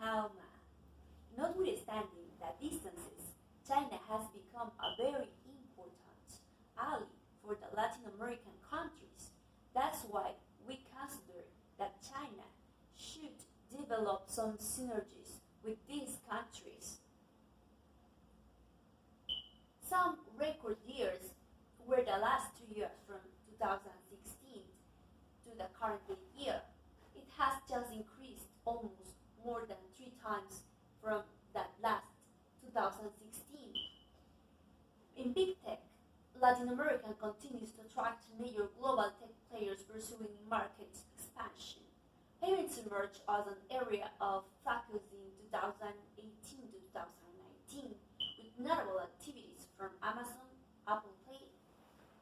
Calma. Notwithstanding the distances, China has become a very important ally for the Latin American countries. That's why we consider that China should develop some synergies with these countries. Some record years were the last 2 years from 2016 to the current year. It has just increased almost more than 3 times from that last 2016. In big tech, Latin America continues to attract major global tech players pursuing market expansion. Payments emerged as an area of focus in 2018 to 2019, with notable activities from Amazon, Apple Pay,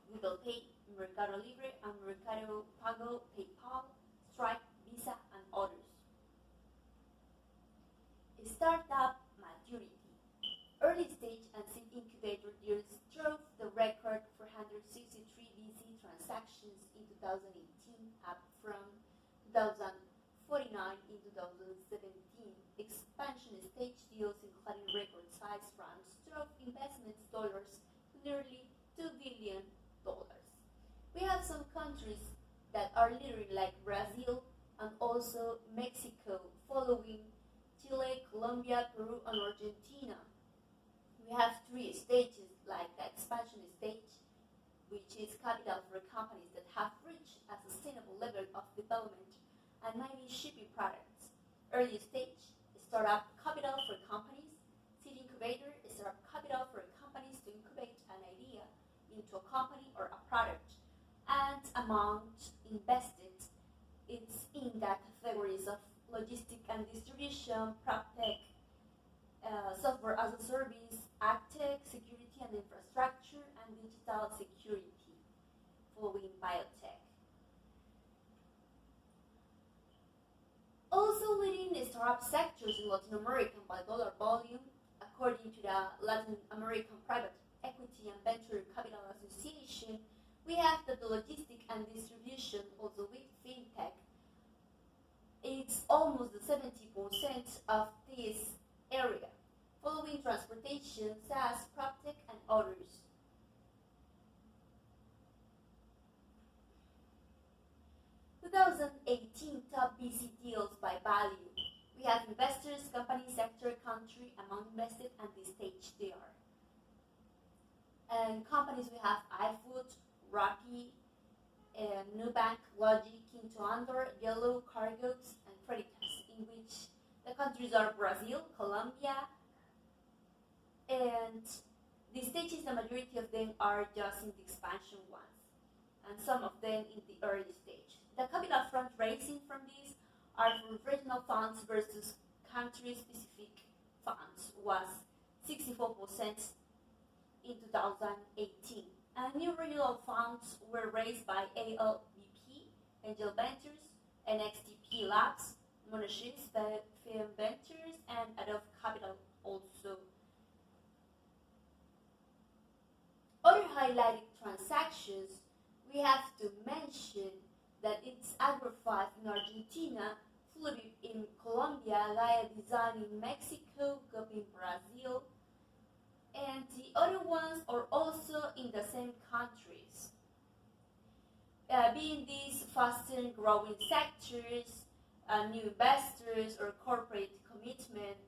Google Pay, Mercado Libre, and Mercado Pago, PayPal, Stripe, Visa, and others. Startup maturity. Early stage and seed incubator deals drove the record 463 VC transactions in 2018, up from 2049 in 2017. Expansion stage deals, including record size rounds, drove investment dollars to nearly $2 billion. We have some countries that are literally like Brazil and also Mexico, following Chile, Colombia, Peru, and Argentina. We have 3 stages like the expansion stage, which is capital for companies that have reached a sustainable level of development and maybe shipping products. Early stage, startup capital for companies. Seed incubator, startup capital for companies to incubate an idea into a company or a product. And amount invested, it's in the categories of logistics and distribution, PropTech, software as a service, AgTech, security and infrastructure, and digital security, following biotech. Also leading the startup sectors in Latin America by dollar volume, according to the Latin American Private Equity and Venture Capital Association, we have the logistics and distribution, also with fintech. It's almost 70% of this area, following transportation, SaaS, PropTech, and others. (2018) top VC deals by value. We have investors, company, sector, country, amount invested, and the stage they are. And companies, we have iFood, Rappi, Nubank, Logic, Quinto Andor, Yellow, Cargoes, and Creditas, in which the countries are Brazil, Colombia, and the stages, the majority of them are just in the expansion ones, and some of them in the early stage. The capital fundraising from these are from regional funds versus country-specific funds was 64% in 2018. And new regional funds were raised by ALBP, Angel Ventures, NXTP Labs, Monash Film Ventures, and Adobe Capital also. Other highlighted transactions, we have to mention that it's Agrify in Argentina, Fluid in Colombia, Gaia Design in Mexico, Gov in Brazil, and the other ones are also in the same countries. Being these faster growing sectors, new investors or corporate commitment.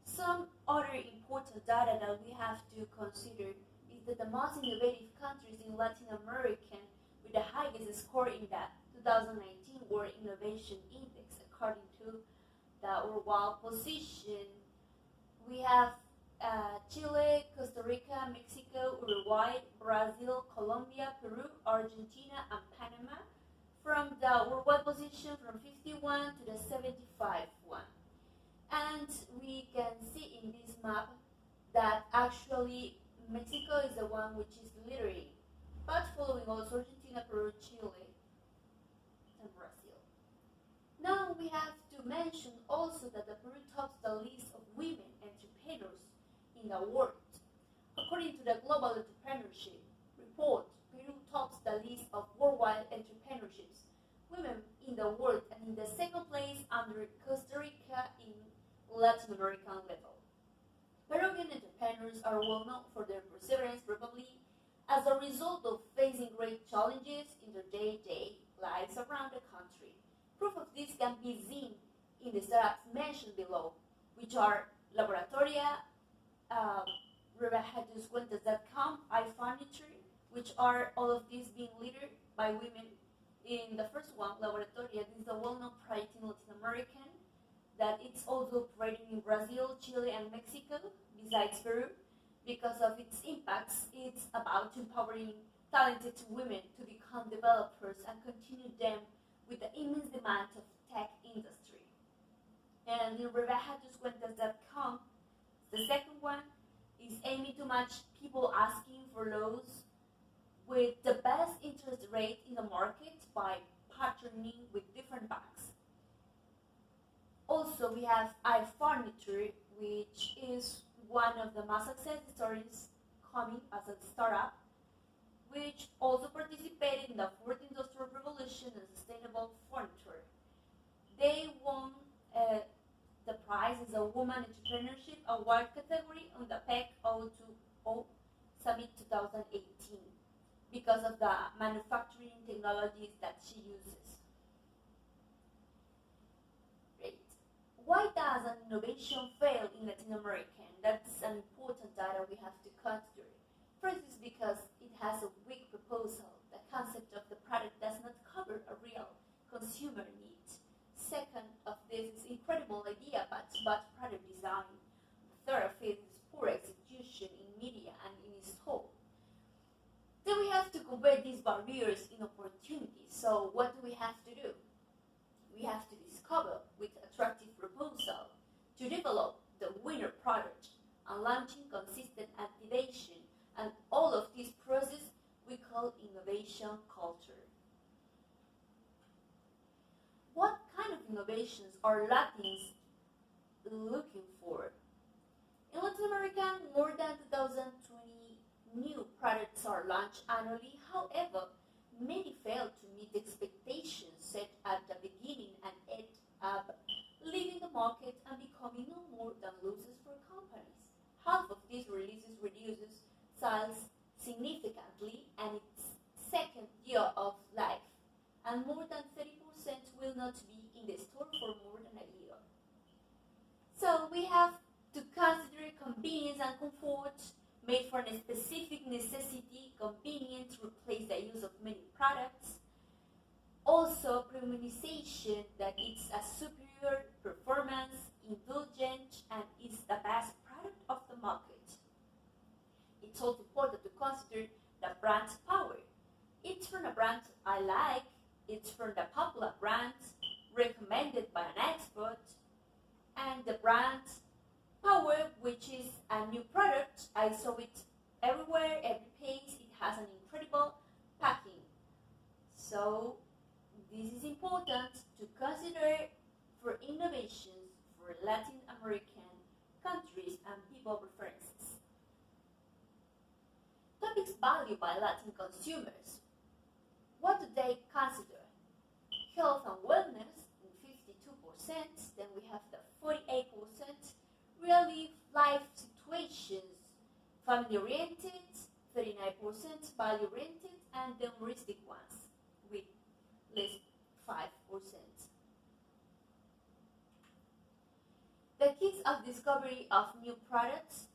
Some other important data that we have to consider is that the most innovative countries in Latin America with the highest score in the 2019 World Innovation Index, according to the worldwide position, we have Chile, Costa Rica, Mexico, Uruguay, Brazil, Colombia, Peru, Argentina, and Panama from the worldwide position from 51 to the 75 one. And we can see in this map that actually Mexico is the one which is leading, but following also Argentina, Peru, Chile, and Brazil. Now we have to mention also that the Peru tops the list of women entrepreneurs in the world. According to the Global Entrepreneurship Report, Peru tops the list of worldwide entrepreneurships women in the world and in the second place under Costa Rica in Latin American level. Peruvian entrepreneurs are well known for their perseverance, probably as a result of facing great challenges in their day-to-day lives around the country. Proof of this can be seen in the startups mentioned below, which are Laboratoria, Rebajatuscuentas.com, iFurniture, which are all of these being led by women. In the first one, Laboratoria, this is a well-known project in Latin America that it's also operating in Brazil, Chile, and Mexico, besides Peru. Because of its impacts, it's about empowering talented women to become developers and continue them with the immense demand of tech industry. And in Rebajatuscuentas.com, the second one is aiming to match people asking for loans with the best interest rate in the market by partnering with different banks. Also, we have iFurniture, which is one of the most success stories coming as a startup, which also participated in the fourth industrial revolution and sustainable furniture. They won the prize as a Woman Entrepreneurship Award category on the PEC 020 Summit 2018 because of the manufacturing technologies that she uses. Great. Why does an innovation fail in Latin America? That's an important data we have to consider. First is because it has a weak proposal. The concept of the product does not cover a real consumer need. Second of this is incredible idea but bad product design. Third of it is poor execution in media and in store. Then we have to convert these barriers in opportunities. So what do we have to do? We have to discover with attractive proposal to develop the winner product and launching consistent activation, and all of this process we call innovation culture. What kind of innovations are Latins looking for? In Latin America, more than 2020 new products are launched annually. However, many fail to meet expectations set at the beginning and end up leaving the market and becoming no more than losers for companies. Half of these releases reduces sales significantly and its second year of life, and more than 30% will not be in the store for more than a year. So we have to consider convenience and comfort, made for a specific necessity, convenient to replace the use of many products. Also, premiumization, that it's a superior performance, indulgent, and is the best product of the market. It's also important to consider the brand power. It's from a brand I like, it's from the popular brand recommended by an expert, and the brand power, which is a new product. I saw it everywhere, every page. It has an incredible packing. So this is important to consider for innovations for Latin American countries and people preferences. Topics valued by Latin consumers. What do they consider? Health and wellness in 52%. Then we have the 48%. Real life situations, family-oriented, 39%, value-oriented, and the humoristic ones with less 5%. The keys of discovery of new products,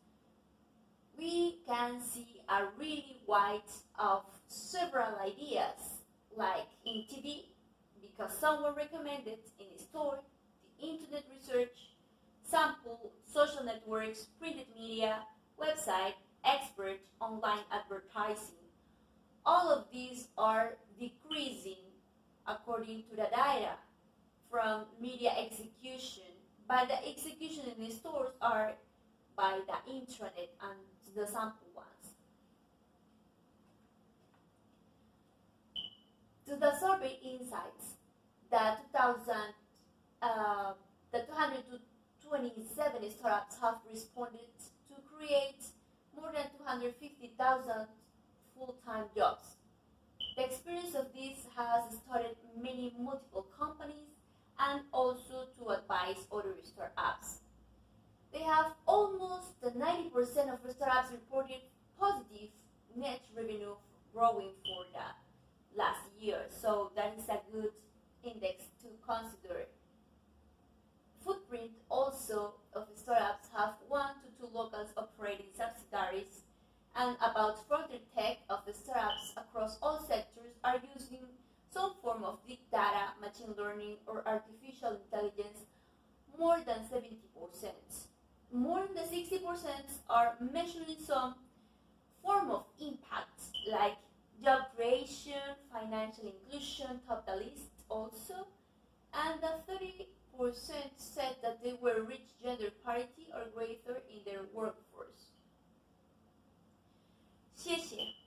we can see a really wide of several ideas, like in TV, because someone recommended in a store, the internet research, sample, social networks, printed media, website, expert, online advertising. All of these are decreasing according to the data from media execution, but the execution in the stores are by the intranet and the sample ones. To the survey insights, the 227 startups have responded to create more than 250,000 full-time jobs. The experience of this has started many multiple companies and also to advise other startups. They have almost 90% of the startups reported positive net revenue growing for the last year, so that is a good index to consider. Footprint also of the startups have 1 to 2 locals operating subsidiaries, and about further tech of the startups across all sectors are using some form of big data, machine learning, or artificial intelligence more than 70%. More than 60% are measuring some form of impact, like job creation, financial inclusion, top the list also, and the 30% said that they will reach gender parity or greater in their workforce. 谢谢。